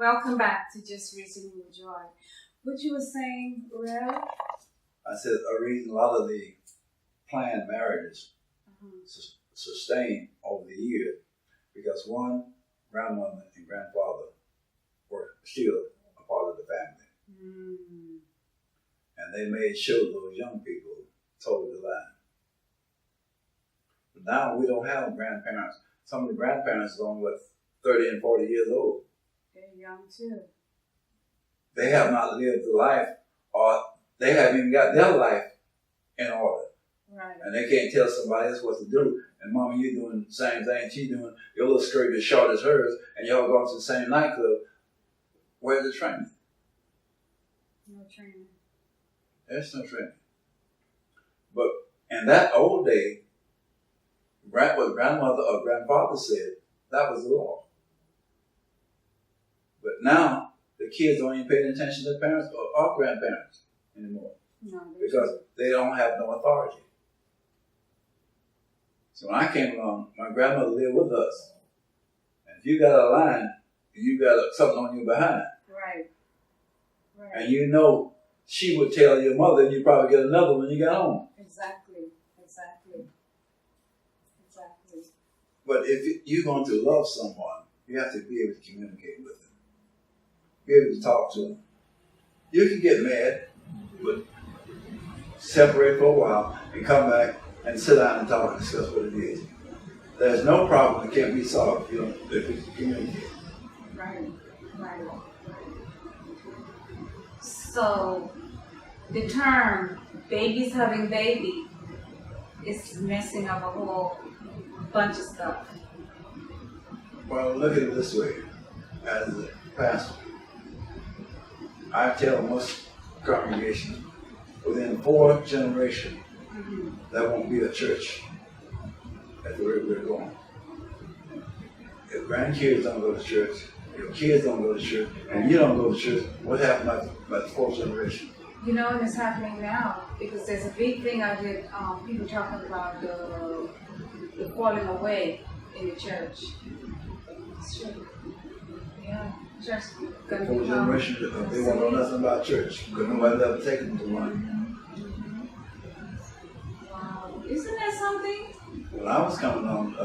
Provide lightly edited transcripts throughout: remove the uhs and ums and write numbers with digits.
Welcome back to Just Reasoning with Joy. What you were saying, Rev? I said a reason a lot of the planned marriages sustain over the years because one, grandmother and grandfather were still a part of the family. And they made sure those young people told the line. But now we don't have grandparents. Some of the grandparents are only 30 and 40 years old. They're young too. They have not lived the life, or they haven't even got their life in order. Right. And they can't tell somebody else what to do. And mama, you doing the same thing she's doing. Your little skirt is short as hers, and y'all going to the same nightclub. Where's the training? No training. There's no training. But in that old day, what grandmother or grandfather said, that was the law. But now, the kids don't even pay attention to their parents or grandparents anymore. No, because they don't have no authority. So when I came along, my grandmother lived with us. And if you got a line, you got something on your behind. Right. And you know she would tell your mother and you probably get another when you got home. Exactly. But if you're going to love someone, you have to be able to communicate with them. Be able to talk to them. You can get mad, but separate for a while and come back and sit down and talk and discuss what it is. There's no problem that can't be solved if you communicate. Right. So the term babies having baby is messing up a whole bunch of stuff. Well, look at it this way. As a pastor, I tell most congregations within 4 generations there won't be a church at the rate we're going. If grandkids don't go to church, if kids don't go to church, and you don't go to church, what happened by the 4th generation? You know, and it's happening now because there's a big thing I did. People talking about the falling away in the church. It's true. Yeah, church gonna 4th generation, they won't know nothing about church because nobody's ever taken them to one. Wow, isn't that something? When I was coming on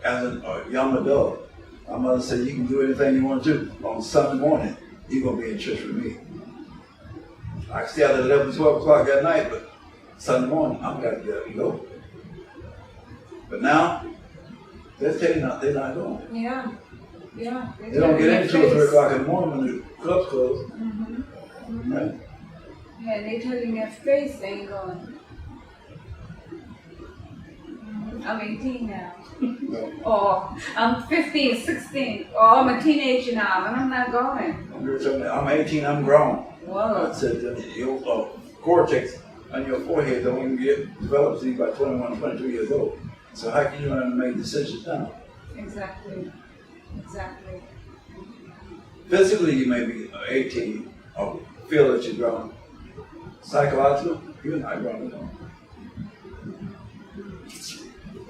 as a young adult, my mother said, you can do anything you want to do. On Sunday morning, you're going to be in church with me. I can stay out at 11, 12 o'clock at night, but Sunday morning, I'm got to get up and go. But now, they're not going. Yeah. They don't get in 2 or 3 o'clock in the morning when the club's closed. Right? Yeah, they tell you in their face they ain't going. I'm 18 now. Or I'm 15, 16. Or I'm a teenager now and I'm not going. I'm 18, I'm grown. Whoa. I said, your cortex on your forehead don't even get developed until you're about 21, 22 years old. So how can you learn to make decisions now? Exactly. Physically, you may be 18 or feel that you're grown. Psychologically, you're not grown at all.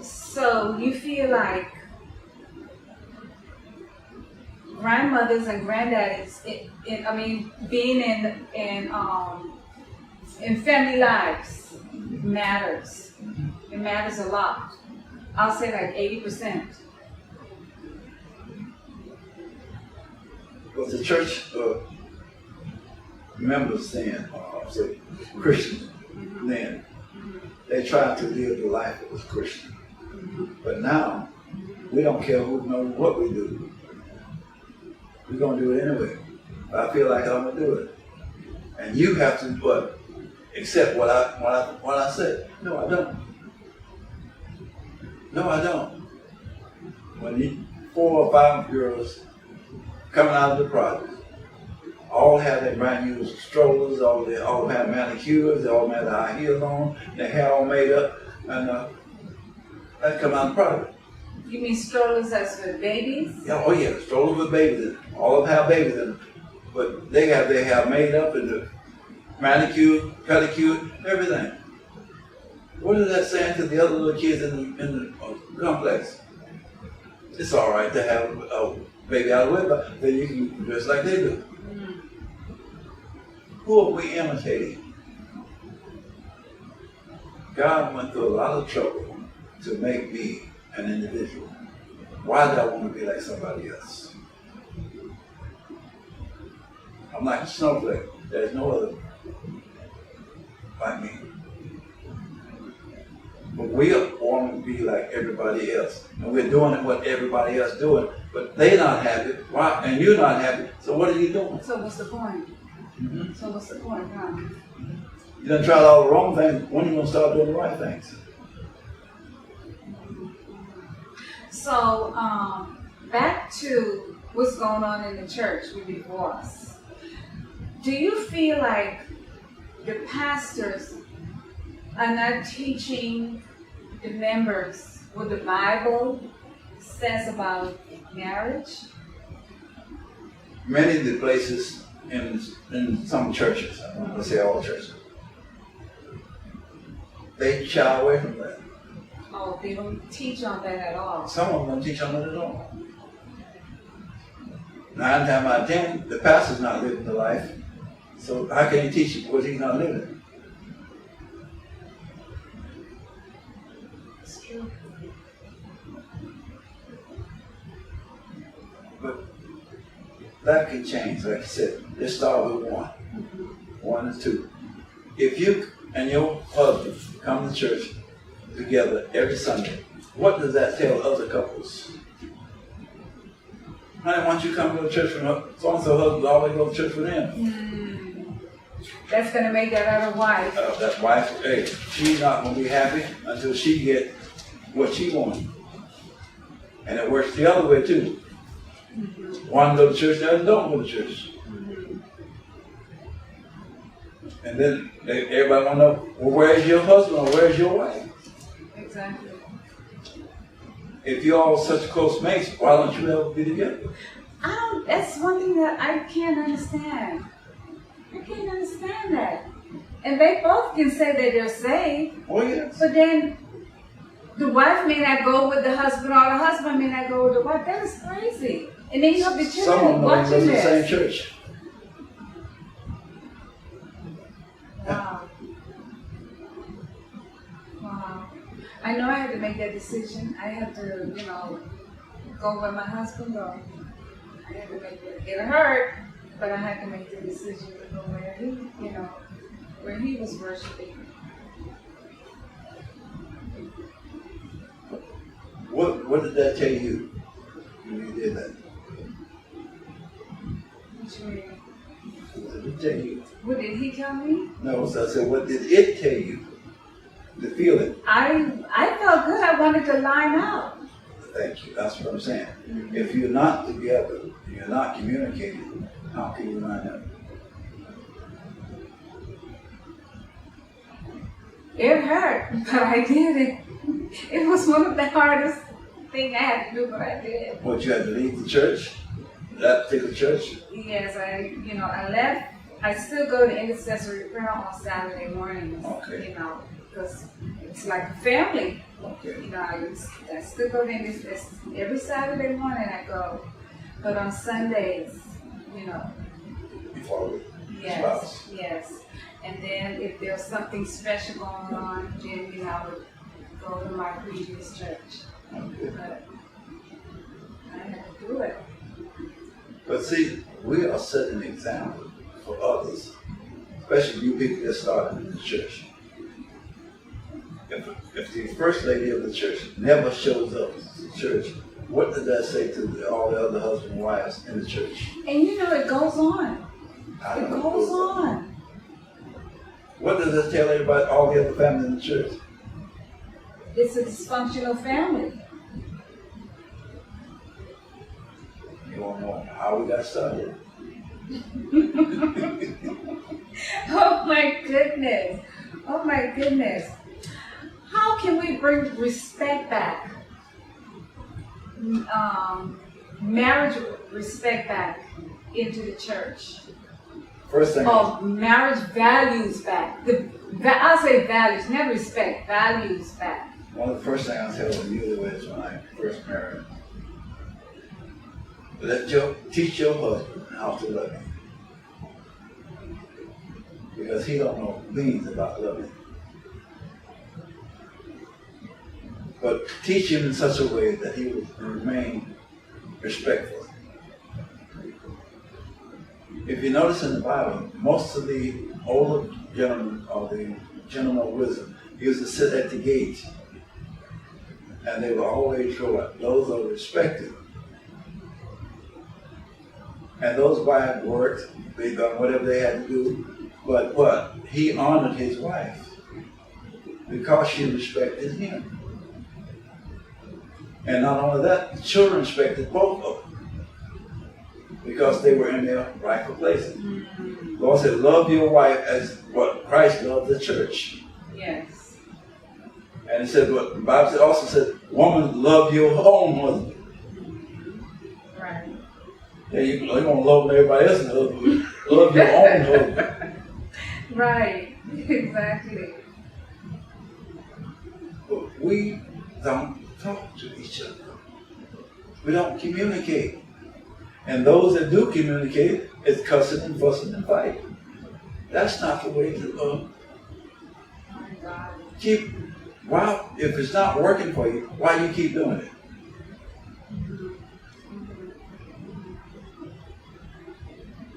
So you feel like grandmothers and granddaddies, being in family lives matters. It matters a lot. I'll say like 80%. But the church members then, say Christians then, they tried to live the life that was Christian. But now, we don't care who knows what we do. We're going to do it anyway. But I feel like I'm going to do it. And you have to accept what I say. No, I don't. When 4 or 5 girls coming out of the project, all have their brand new strollers, all have manicures, they all have their high heels on, their hair all made up, and they come out of the project. You mean strollers as with babies? Yeah, oh yeah, strollers with babies in it. All of them have babies in them. But they have their hair made up and the manicure, pedicure, everything. What is that saying to the other little kids in the complex? It's all right to have baby out of the way, but then you can dress like they do. Mm. Who are we imitating? God went through a lot of trouble to make me an individual. Why do I want to be like somebody else? I'm like a snowflake. There's no other like me. But we want to be like everybody else. And we're doing what everybody else doing, but they're not happy. Why? And you're not happy. So what are you doing? So what's the point? Mm-hmm. So what's the point, huh? You done tried all the wrong things. When are you going to start doing the right things? So, back to what's going on in the church with divorce. Do you feel like the pastors are not teaching the members what the Bible says about marriage? Many of the places in some churches, I'm not going to say all churches, they shy away from that. Oh, they don't teach on that at all. Some of them don't teach on it at all. 9 times out of 10, the pastor's not living the life. So how can he teach you what he's not living? It's true. But that can change, like I said. Let's start with 1. 1 and 2. If you and your husband come to church together every Sunday, what does that tell other couples? Honey, why don't you come to the church with so-and-so husband always go to church with him? That's going to make that other wife. That wife, hey, she's not going to be happy until she gets what she wants. And it works the other way too. One go to church, the other don't go to church. And then everybody want to know, well, where's your husband or where's your wife? Exactly. If you're all such close mates, why don't you ever be together? That's one thing that I can't understand. I can't understand that. And they both can say that they're saved. Oh, yes. But then the wife may not go with the husband or the husband may not go with the wife. That is crazy. And then you have the Some of children them watching go to the this. same church. Wow. Wow. I know I had to make that decision. I had to, go where my husband goes. I had to make it. It hurt, but I had to make the decision to go where he was worshiping. What did that tell you when you did that? What you mean? What did it tell you? What did he tell me? No, so I said, what did it tell you? The feeling. I felt good. I wanted to line up. Thank you. That's what I'm saying. If you're not together, you're not communicating, how can you line up? It hurt, but I did it. It was one of the hardest things I had to do, but I did. What, you had to leave the church? That particular church? Yes, I left. I still go to intercessory prayer on Saturday mornings. Okay. Because it's like a family. Okay. I still go to intercessory. Every Saturday morning I go. But on Sundays, You follow it? Yes, Spouse. yes. And then if there's something special going on, then I would go to my previous church. Okay. But I had to do it. But see, we are setting an example for others, especially you people that started in the church. If the first lady of the church never shows up to the church, what does that say to all the other husbands and wives in the church? And it goes on. It goes on. What does that tell everybody, all the other families in the church? It's a dysfunctional family. You don't know how we got started. Oh my goodness. Oh my goodness. How can we bring respect back? Marriage respect back into the church. First thing, Marriage values back. I'll say values, never respect, values back. one of the first things I tell the newlyweds when I first married, Teach your husband how to love you. Because he don't know things about loving. But teach him in such a way that he will remain respectful. If you notice in the Bible, most of the older gentlemen, or the gentlemen of wisdom, used to sit at the gate. And they were always what? Those that were respected. And those wives worked, they done whatever they had to do. But what? He honored his wife because she respected him. And not only that, the children respected both of them because they were in their rightful places. The Lord said, love your wife as what Christ loved the church. Yes. And he said, what the Bible also said, woman, love your own husband. Right. Yeah, you don't love everybody else's husband. Love your own husband. Right. Exactly. But we don't talk to each other. We don't communicate. And those that do communicate is cussing and fussing and fighting. That's not the way to love. Well, if it's not working for you, why do you keep doing it?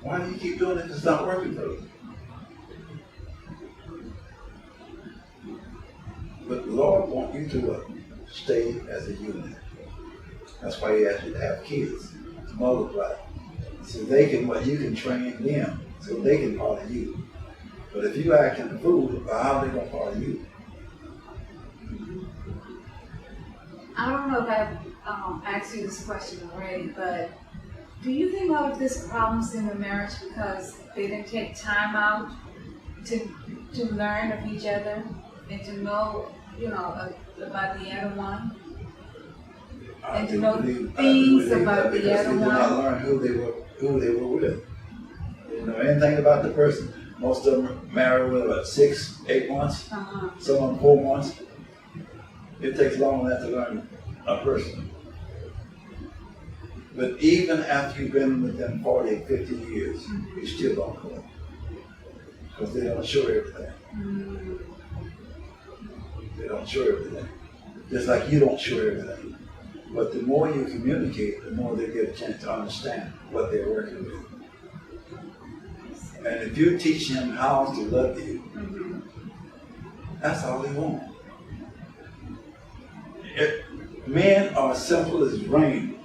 Why do you keep doing it if it's not working for you? But the Lord wants you to stay as a unit. That's why He asked you to have kids, to multiply. So they can, you can train them, so they can follow you. But if you act in the fool, how are they going to follow you? I don't know if I've asked you this question already, but do you think all of this problems in the marriage because they didn't take time out to learn of each other and to know, about the other one? And to know things about the other one? They did not learn who they were with. They didn't know anything about the person. Most of them are married with about 6, 8 months, some of them 4 months. It takes long enough to learn a person. But even after you've been with them 40, 50 years, you still don't know. Because they don't show everything. They don't show everything. Just like you don't show everything. But the more you communicate, the more they get a chance to understand what they're working with. And if you teach them how to love you, that's all they want. Men are simple as rain.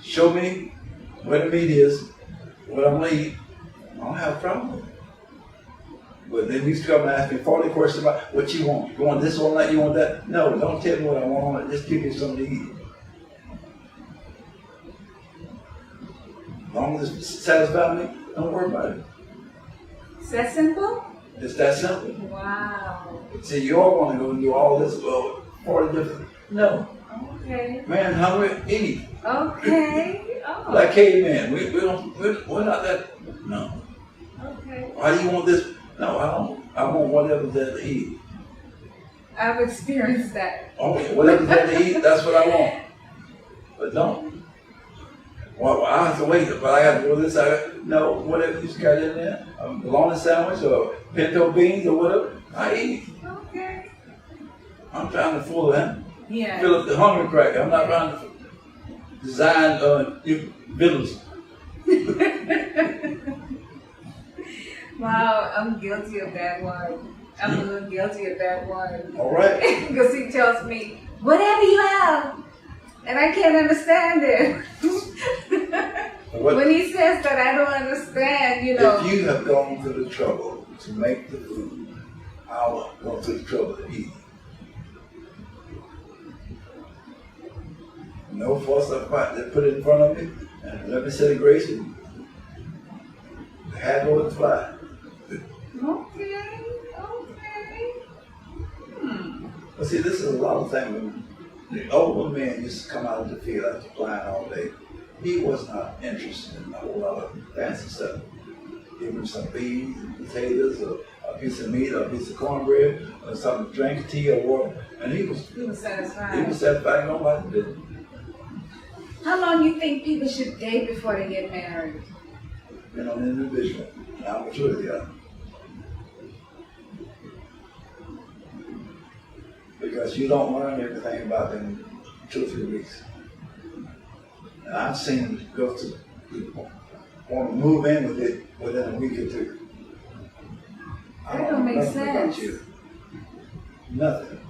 Show me where the meat is, what I'm going to eat. I don't have a problem with it. But they used to come and ask me 40 questions about what you want. You want this one, that, you want that? No, don't tell me what I want. Just give me something to eat. As long as it satisfies me, don't worry about it. Is that simple? It's that simple. Wow. See, you all want to go and do all this, 40 different. No. Okay. Man, hungry, eat. Okay. Oh. Like caveman, we're not that. No. Okay. Why do you want this? No, I don't. I want whatever's there to eat. I've experienced that. Okay, whatever's there to eat, that's what I want. But don't. Well, I have to wait, but I have to go this side. No, whatever you got in there, a bologna sandwich or pinto beans or whatever, I eat. Okay. I'm trying to fill Yeah. up the hunger crack. I'm not trying to design villains. Wow, I'm guilty of that one. I'm a little guilty of that one. All right. Because he tells me, whatever you have. And I can't understand it. When he says that, I don't understand, If you have gone through the trouble to make the food, I'll go through the trouble to eat. No fuss or fight. They put it in front of me and let me say the grace and have over the fly. Okay. But see, this is a lot of things. The older man used to come out of the field after flying all day. He was not interested in a whole lot of fancy stuff. Give him some beans and potatoes, or a piece of meat, or a piece of cornbread, or something to drink, tea or water, and he was He was satisfied. He was satisfied. Nobody did. How long do you think people should date before they get married? You know, an individual. And how mature they are. Because you don't learn everything about them in 2 or 3 weeks. And I've seen them go to people want to move in with it within a week or two. That don't make nothing about sense. you. Nothing.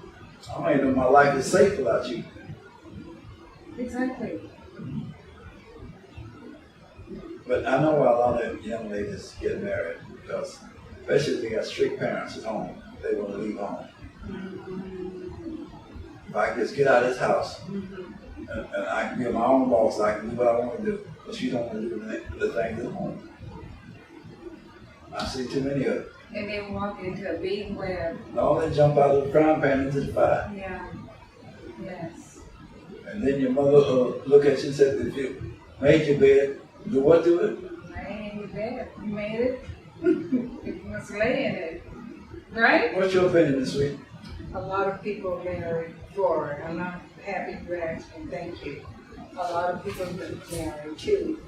I don't even know my life is safe without you. Exactly. But I know why a lot of young ladies get married because, especially if they got strict parents at home, they want to leave home. If I can just get out of this house and I can be my own boss, I can do what I want to do, but you don't want to do the things at home. I see too many of them. And they walk into a big web. No, they jump out of the frying pan into the fire. Yeah. Yes. And then your mother look at you and said, if you made your bed, do what to it? Lay in your bed. You made it. You must lay in it. Right? What's your opinion this week? A lot of people marry for it. I'm not happy you asked me, thank you. A lot of people marry too,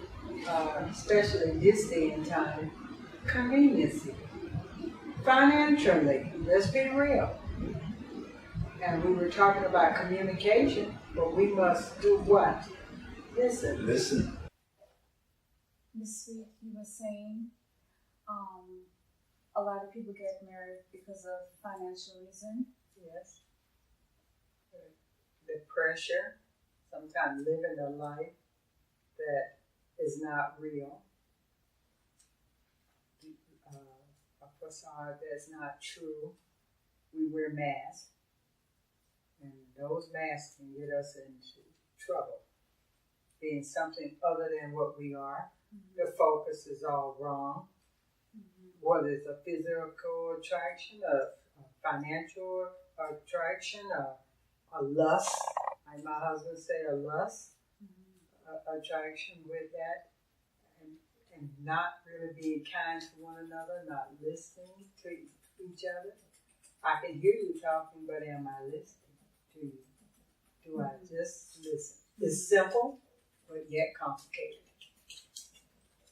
especially this day and time. Conveniency. Financially, let's be real. And we were talking about communication, but we must do what? Listen. Listen. Miss Sweet, you were saying a lot of people get married because of financial reason. Yes. The pressure, sometimes living a life that is not real. A facade that's not true. We wear masks, and those masks can get us into trouble. Being something other than what we are. The focus is all wrong. Whether it's a physical attraction, a financial attraction, a lust, like my husband said, a lust attraction with that, and not really being kind to one another, not listening to each other. I can hear you talking, but am I listening to you? Do I just listen? It's simple, but yet complicated,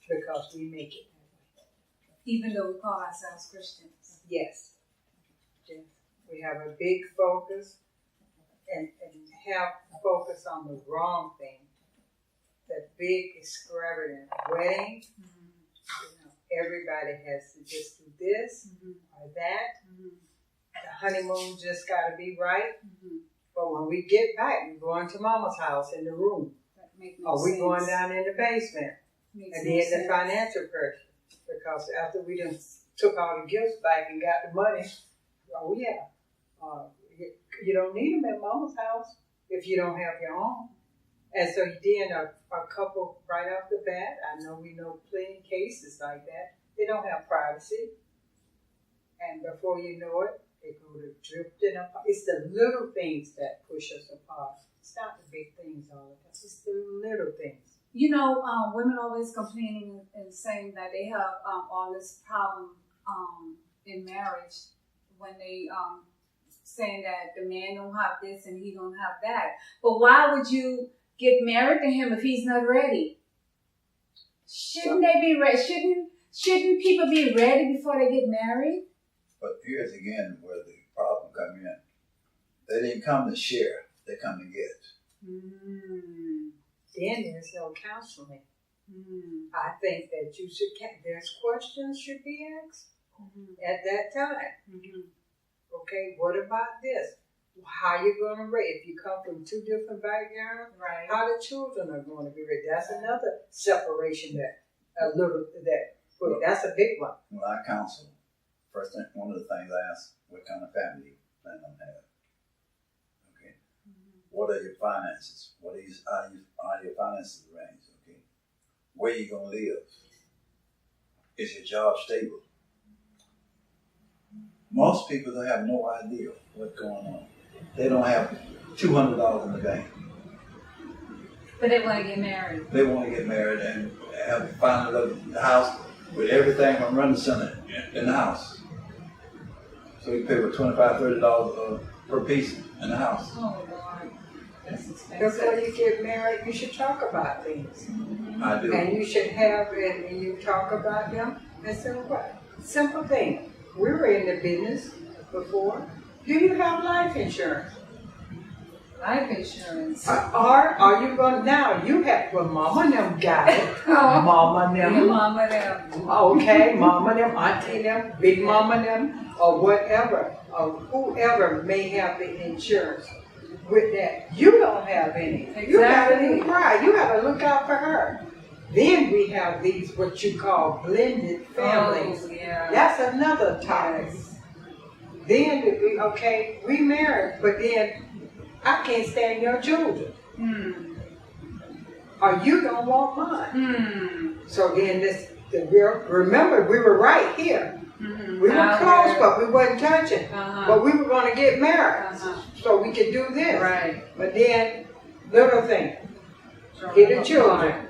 because we make it that way. Even though we call ourselves Christians. Yes. Yes. We have a big focus and have focus on the wrong thing. That big extravagant wedding. You know, everybody has to just do this or that. The honeymoon just got to be right. But when we get back, we're going to Mama's house in the room. Or we're going down in the basement. And then the financial pressure. Because after we done took all the gifts back and got the money, oh yeah, you don't need them at Mama's house if you don't have your own. And so then a couple right off the bat, I know we know plenty of cases like that, they don't have privacy. And before you know it, they go to drifting apart. It's the little things that push us apart. It's not the big things all the time. It's the little things. You know, women always complaining and saying that they have all this problem in marriage when they saying that the man don't have this and he don't have that. But why would you get married to him if he's not ready? Shouldn't they be ready? Shouldn't people be ready before they get married? But here's again where the problem comes in. They didn't come to share; they come to get. Then there's no counseling. I think that you should. There's questions should be asked at that time. Okay, what about this? How you going to raise? If you come from two different backgrounds, Right. how the children are going to be raised? That's another separation that's a big one. When I counsel, first thing, one of the things I ask, what kind of family you plan on having? Okay. What are your finances? How your finances arranged? Okay. Where you gonna live? Is your job stable? Most people don't have no idea what's going on. They don't have $200 in the bank. But they want to get married. They want to get married and find a house with everything from run center in the house. So you pay for $25, $30 per piece in the house. Oh, Lord. That's expensive. Before you get married, you should talk about things. I do. And you should have, and you talk about them, and say, what? Simple thing. We were in the business before. Do you have life insurance? Life insurance. Or are you going, now you have, well, mama and them got it. Mama and Your them. mama them. Okay, mama and them, auntie and them, big mama and them, or whatever, or whoever may have the insurance. With that, you don't have any. You gotta Exactly. cry. You gotta look out for her. Then we have these what you call blended families. Oh, yeah. That's another topic. Yes. Then okay, we married, but then I can't stand your children, or you don't want mine. So then remember we were right here. We were close, but we wasn't touching. But we were going to get married, so we could do this. Right. But then, little thing, get the children.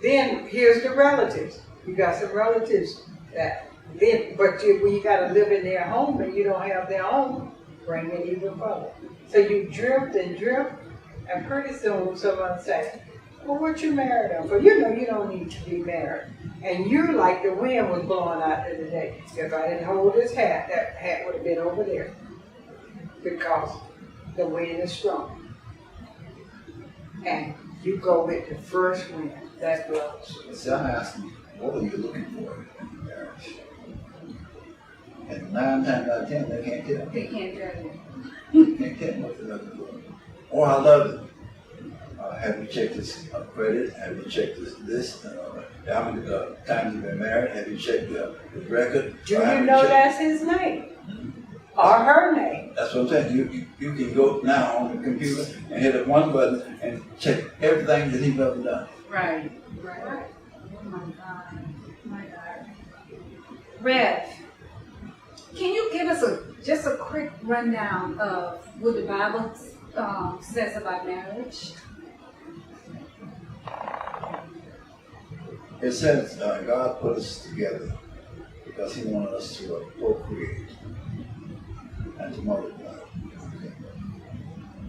Then here's the relatives. You got some relatives that then, but when you got to live in their home and you don't have their own, bring it even further. So you drift and drift, and pretty soon someone say, "Well, what you married him for? You know you don't need to be married." And you like the wind was blowing out there today. If I didn't hold this hat, that hat would have been over there. Because the wind is strong. And you go with the first wind that blows. See, I'm asking, what are you looking for in marriage? And 9 times out of 10, they can't tell. They can't tell you. They can't tell what they're looking for. Oh, I love it. Have you checked this credit? Have you checked this? How many times you've been married? Have you checked the record? Do you know that's his name? Or her name? That's what I'm saying. You can go now on the computer and hit one button and check everything that he's ever done. Right. Right. Oh my God. My God. Rev, can you give us just a quick rundown of what the Bible says about marriage? It says God put us together because He wanted us to procreate and to multiply.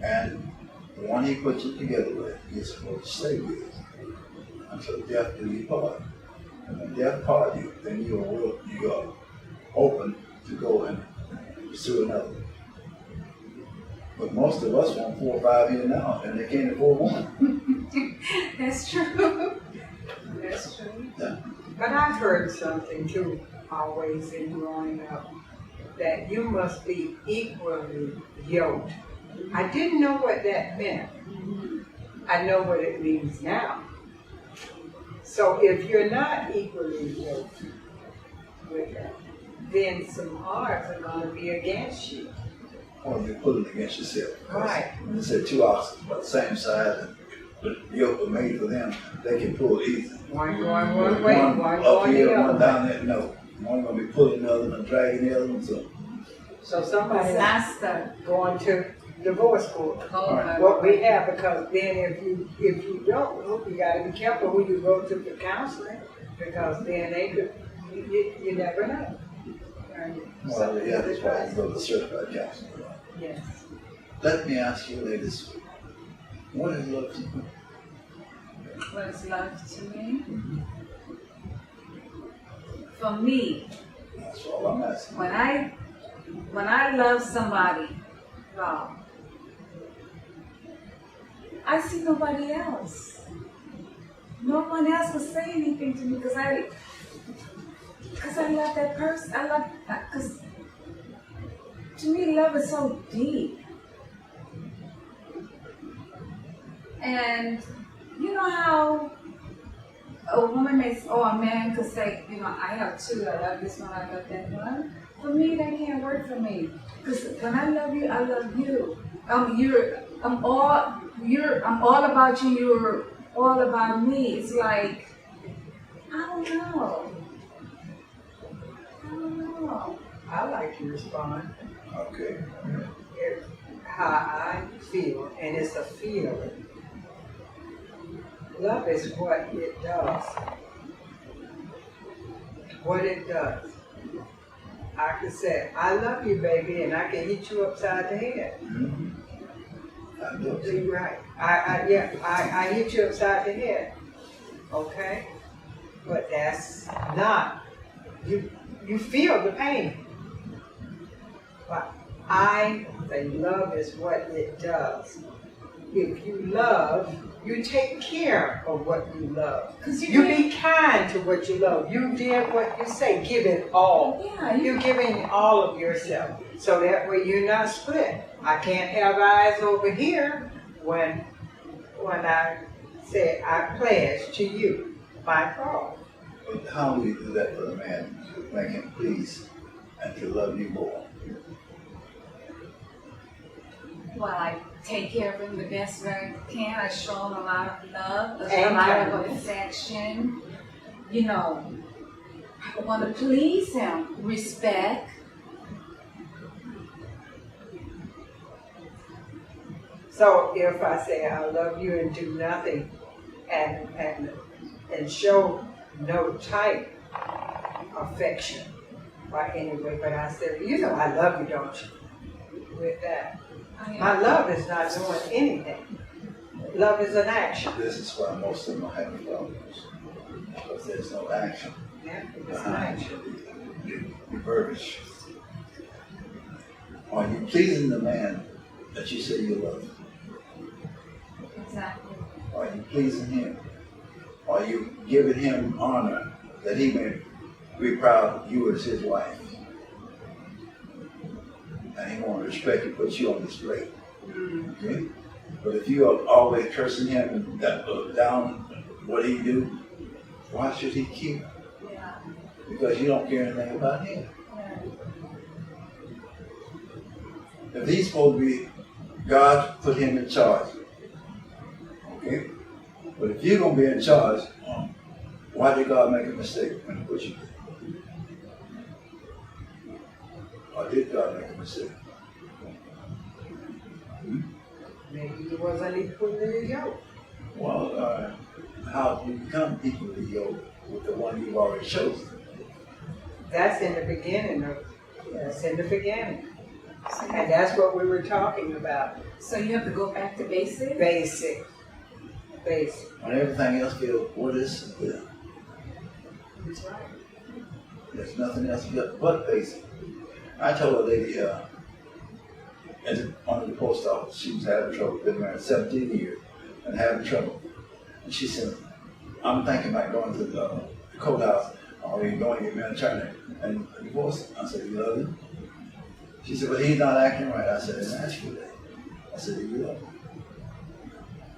And the one He put you together with, you're supposed to stay with until death do you part. And when death part you, then you are open to go and pursue another. But most of us want 4 or 5 years now, and they can't afford one. That's true. That's true. Yeah. But I've heard something too, always in growing up, that you must be equally yoked. I didn't know what that meant. I know what it means now. So if you're not equally yoked with that, then some odds are going to be against you. Or you're pulling against yourself. Right. When they say 2 oxen about the same size, and the yoke was made for them, they can pull easy. One going one way, one up going here, the one other. down there. No, one gonna be pulling the other one and dragging the other one. So somebody's Master. going to divorce court. Oh my What we God. have, because then if you don't, you got to be careful who you go to for counseling, because then they could, you never know. Well, yeah, that's why you go to certified counseling. Yes. Let me ask you, ladies, what is love to you? What is love to me? For me, That's all I'm asking. when I love somebody, wow, I see nobody else. No one else will say anything to me because I love that person. I love because to me love is so deep. And you know how a woman or a man could say, you know, I have 2, I love this one, I love that one. For me, that can't work for me. Because when I love you, I love you. I'm all about you, you're all about me. It's like, I don't know. I like to respond. Okay. It's how I feel, and it's a feeling. Love is what it does. What it does. I can say, I love you, baby, and I can hit you upside the head. Mm-hmm. I know it. You're right. I hit you upside the head. Okay? But that's not. You feel the pain. But I say love is what it does. If you love, you take care of what you love. You be kind to what you love. You did what you say. Give it all. Yeah, You're giving all of yourself. So that way you're not split. I can't have eyes over here when I say I pledge to you my cause. But how do you do that for a man to make him please and to love you more? Well, I take care of him the best way I can. I show him a lot of love, a And lot of kindness. affection. You know, I want to please him. Respect. So if I say I love you and do nothing and show no type of affection by any way, but I say, you know I love you, don't you? With that. My love is not doing anything. Love is an action. This is why most of them are having problems. Because there's no action Yeah, it's an behind action. the verbiage. Are you pleasing the man that you say you love? Exactly. Are you pleasing him? Are you giving him honor that he may be proud of you as his wife? And he won't respect you, put you on display. Okay? But if you are always cursing him and down what he do, why should he keep? Yeah. Because you don't care anything about him. Yeah. If he's supposed to be, God put him in charge. Okay? But if you're going to be in charge, why did God make a mistake when he put you there? Or did God make a mistake? Maybe he wasn't equally yoked. Well, how do you become equally yoked with the one you've already chosen? That's in the beginning. That's in the beginning. And that's what we were talking about. So you have to go back to basics? Basic. When everything else feels, what is there? That's right. There's nothing else but basic. I told a lady under the post office, she was having trouble, been married 17 years and having trouble. And she said, I'm thinking about going to the courthouse or going to get me an attorney and divorce him. I said, you love him? She said, well, he's not acting right. I said, I didn't ask you that. I said, do you love him?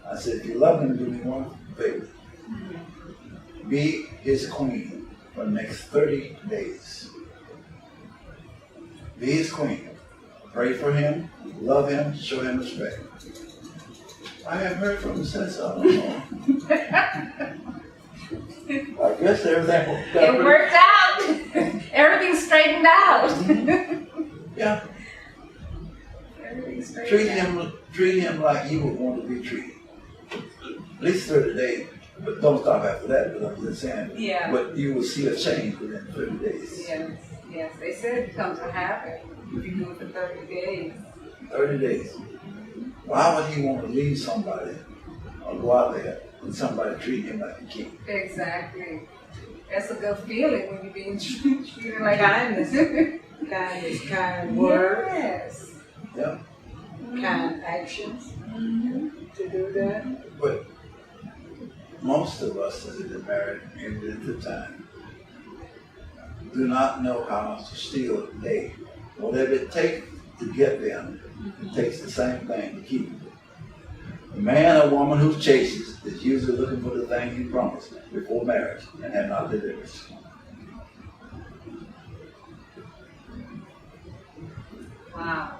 I said, if you love him, do me one favor. Be his queen for the next 30 days. Be his queen. Pray for him, love him, show him respect. I haven't heard from him since, I don't know. I guess everything It worked out. Everything straightened out. Yeah. Everything straightened out. Treat him like you would want to be treated. At least 30 days, but don't stop after that, but I'm just saying. Yeah. But you will see a change within 30 days. Yes. They said it becomes a habit if you do it for 30 days. 30 days. Why would he want to leave somebody or go out there and somebody treat him like a king? Exactly. That's a good feeling when you're being treated like Kindness. Kindness, kind words, Yes. Yeah. kind actions to do that. But most of us that have been married in the time do not know how to steal a day. Whatever it takes to get them, it takes the same thing to keep them. A man or woman who chases is usually looking for the thing he promised before marriage and have not delivered. Wow.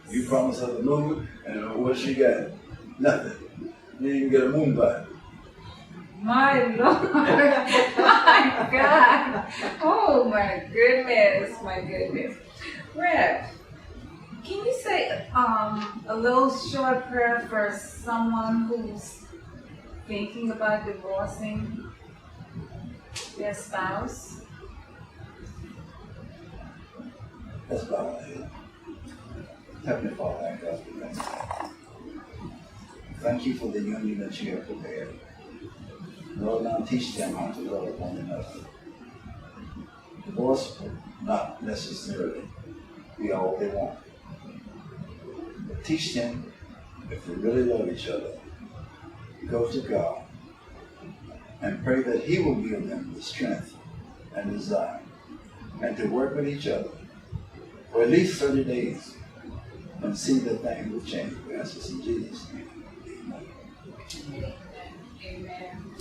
You promised her the moon, and what she got? Nothing. You didn't even get a moon bite. My Lord. My God. Oh my goodness. Rev, can you say a little short prayer for someone who's thinking about divorcing their spouse? That's about it. Heavenly Father, I God, we thank you. Thank you for the union that you have prepared. Lord, now teach them how to love one another. Divorce will not necessarily be all they want. But teach them, if they really love each other, go to God and pray that He will give them the strength and desire and to work with each other for at least 30 days and see that things will change. We ask this in Jesus' name. Amen. Amen.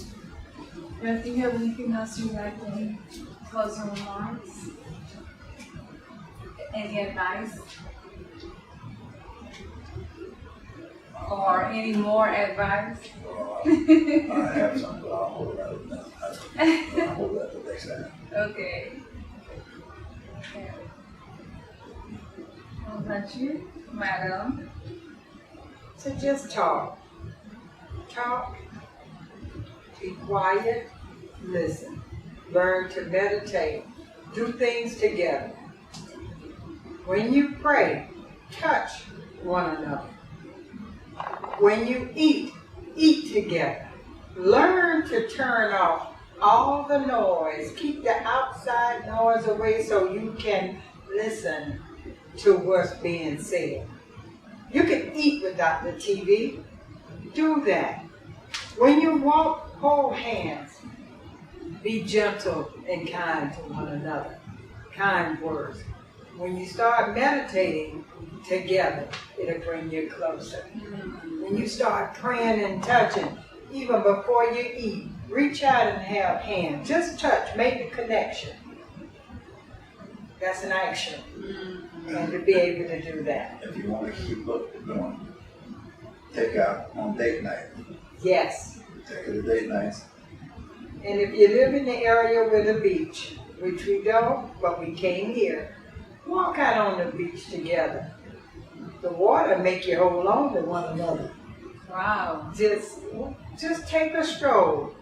Rev, do you have anything else you'd like to closing remarks? Any advice? Or any more advice? I have some, but I'll hold that I'll hold that for next time. Okay. What about you, Madam? So just talk. Talk. Be quiet. Listen. Learn to meditate. Do things together. When you pray, touch one another. When you eat, eat together. Learn to turn off all the noise. Keep the outside noise away so you can listen to what's being said. You can eat without the TV. Do that. When you walk, hold hands. Be gentle and kind to one another. Kind words. When you start meditating together, it'll bring you closer. When you start praying and touching, even before you eat, reach out and have hands. Just touch, make a connection. That's an action. And to be able to do that. If you want to keep going, take out on date night. Yes. Take her to date nights. And if you live in the area with a beach, which we don't, but we came here, walk out on the beach together. The water make you hold on to one another. Wow. Just take a stroll.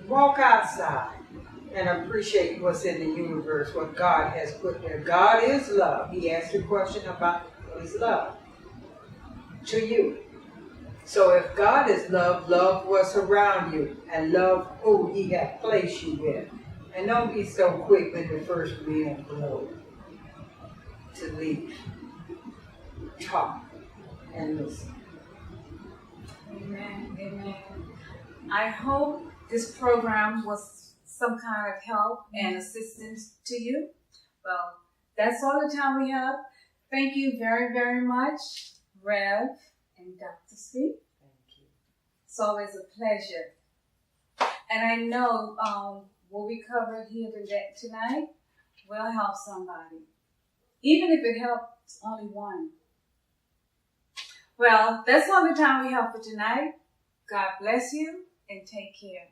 Walk outside and appreciate what's in the universe, what God has put there. God is love. He asked a question about what is love to you. So if God is love, love what's around you and love who He has placed you with. And don't be so quick when the first wind blows to leave. Talk and listen. Amen. Amen. I hope this program was some kind of help and assistance to you. Well, that's all the time we have. Thank you very, very much, Rev and Dr. Sweet. Thank you. It's always a pleasure. And I know what we covered here tonight will help somebody. Even if it helps only one. Well, that's all the time we have for tonight. God bless you and take care.